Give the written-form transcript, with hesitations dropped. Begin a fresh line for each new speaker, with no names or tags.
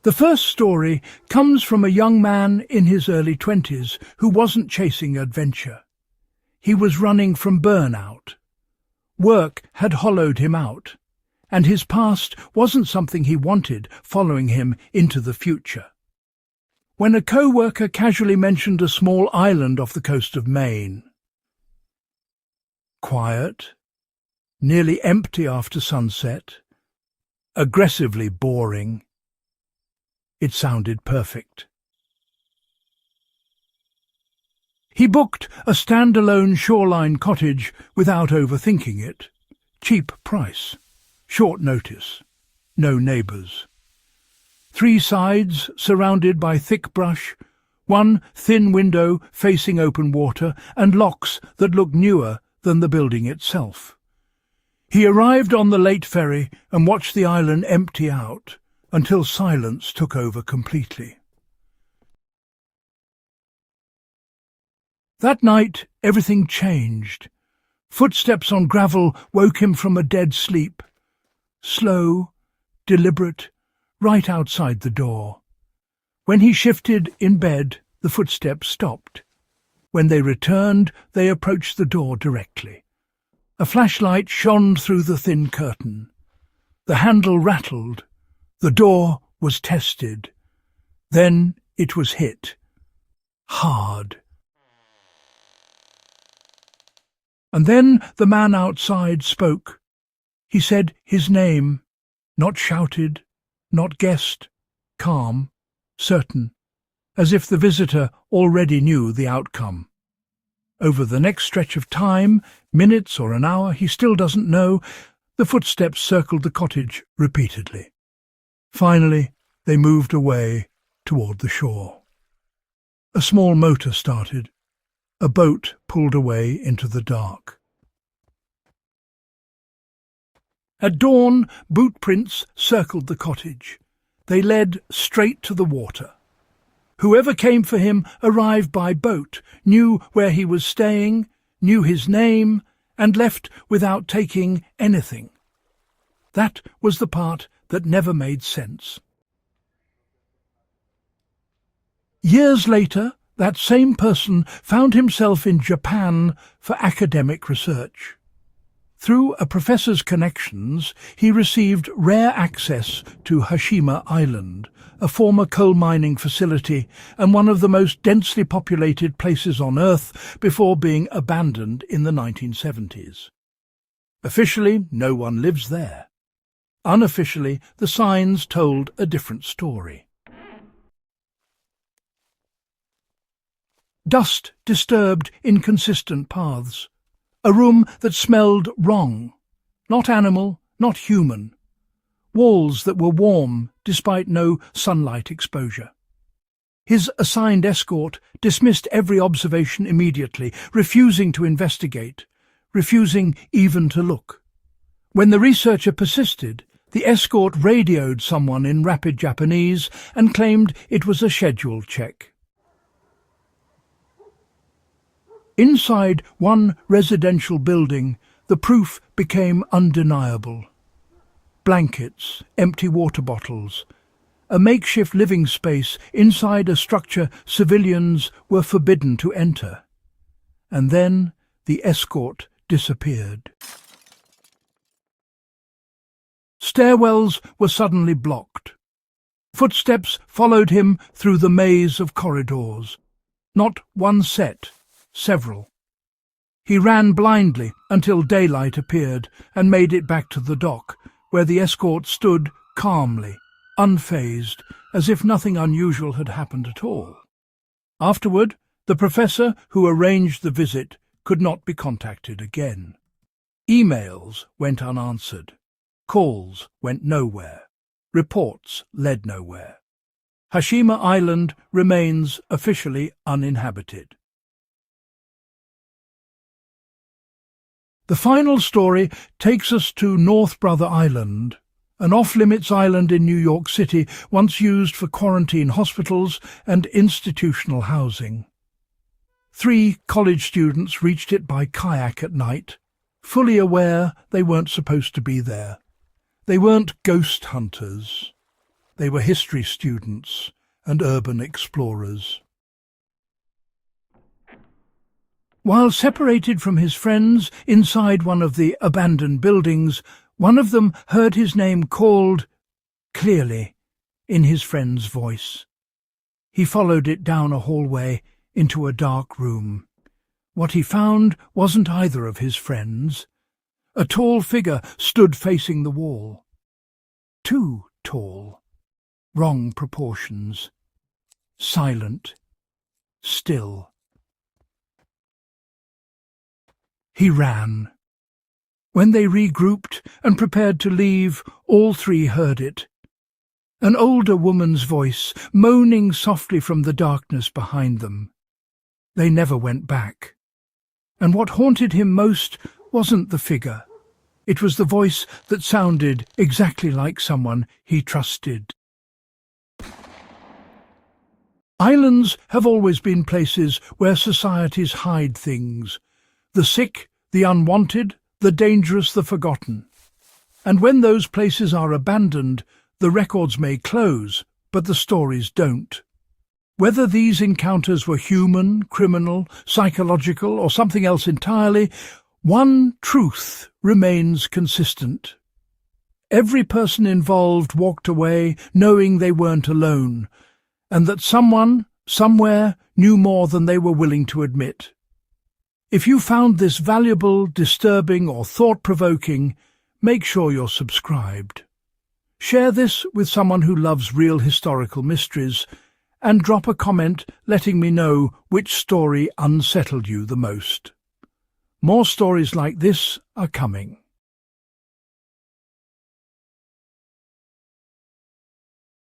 The first story comes from a young man in his early 20s who wasn't chasing adventure. He was running from burnout. Work had hollowed him out, and his past wasn't something he wanted following him into the future. When a co-worker casually mentioned a small island off the coast of Maine. Quiet, nearly empty after sunset, aggressively boring. It sounded perfect. He booked a standalone shoreline cottage without overthinking it. Cheap price, short notice, no neighbours. 3 sides surrounded by thick brush, 1 thin window facing open water, and locks that looked newer than the building itself. He arrived on the late ferry and watched the island empty out until silence took over completely. That night, everything changed. Footsteps on gravel woke him from a dead sleep. Slow, deliberate, right outside the door. When he shifted in bed, the footsteps stopped. When they returned, they approached the door directly. A flashlight shone through the thin curtain. The handle rattled. The door was tested. Then it was hit. Hard. And then the man outside spoke. He said his name, not shouted, not guessed, calm, certain, as if the visitor already knew the outcome. Over the next stretch of time, minutes or an hour, he still doesn't know, the footsteps circled the cottage repeatedly. Finally, they moved away toward the shore. A small motor started. A boat pulled away into the dark. At dawn, boot prints circled the cottage. They led straight to the water. Whoever came for him arrived by boat, knew where he was staying, knew his name, and left without taking anything. That was the part that never made sense. Years later, that same person found himself in Japan for academic research. Through a professor's connections, he received rare access to Hashima Island, a former coal mining facility and one of the most densely populated places on Earth before being abandoned in the 1970s. Officially, no one lives there. Unofficially, the signs told a different story. Dust disturbed inconsistent paths. A room that smelled wrong. Not animal, not human. Walls that were warm despite no sunlight exposure. His assigned escort dismissed every observation immediately, refusing to investigate, refusing even to look. When the researcher persisted, the escort radioed someone in rapid Japanese and claimed it was a schedule check. Inside one residential building, the proof became undeniable. Blankets, empty water bottles, a makeshift living space inside a structure civilians were forbidden to enter. And then the escort disappeared. Stairwells were suddenly blocked. Footsteps followed him through the maze of corridors. Not one set, several. He ran blindly until daylight appeared and made it back to the dock, where the escort stood calmly, unfazed, as if nothing unusual had happened at all. Afterward, the professor who arranged the visit could not be contacted again. Emails went unanswered. Calls went nowhere. Reports led nowhere. Hashima Island remains officially uninhabited. The final story takes us to North Brother Island, an off-limits island in New York City once used for quarantine hospitals and institutional housing. 3 college students reached it by kayak at night, fully aware they weren't supposed to be there. They weren't ghost hunters. They were history students and urban explorers. While separated from his friends inside one of the abandoned buildings, one of them heard his name called clearly in his friend's voice. He followed it down a hallway into a dark room. What he found wasn't either of his friends. A tall figure stood facing the wall. Too tall. Wrong proportions. Silent. Still. He ran. When they regrouped and prepared to leave, all three heard it. An older woman's voice, moaning softly from the darkness behind them. They never went back. And what haunted him most wasn't the figure. It was the voice that sounded exactly like someone he trusted. Islands have always been places where societies hide things. The sick, the unwanted, the dangerous, the forgotten. And when those places are abandoned, the records may close, but the stories don't. Whether these encounters were human, criminal, psychological, or something else entirely, one truth remains consistent. Every person involved walked away knowing they weren't alone, and that someone, somewhere, knew more than they were willing to admit. If you found this valuable, disturbing, or thought-provoking, make sure you're subscribed. Share this with someone who loves real historical mysteries, and drop a comment letting me know which story unsettled you the most. More stories like this are coming.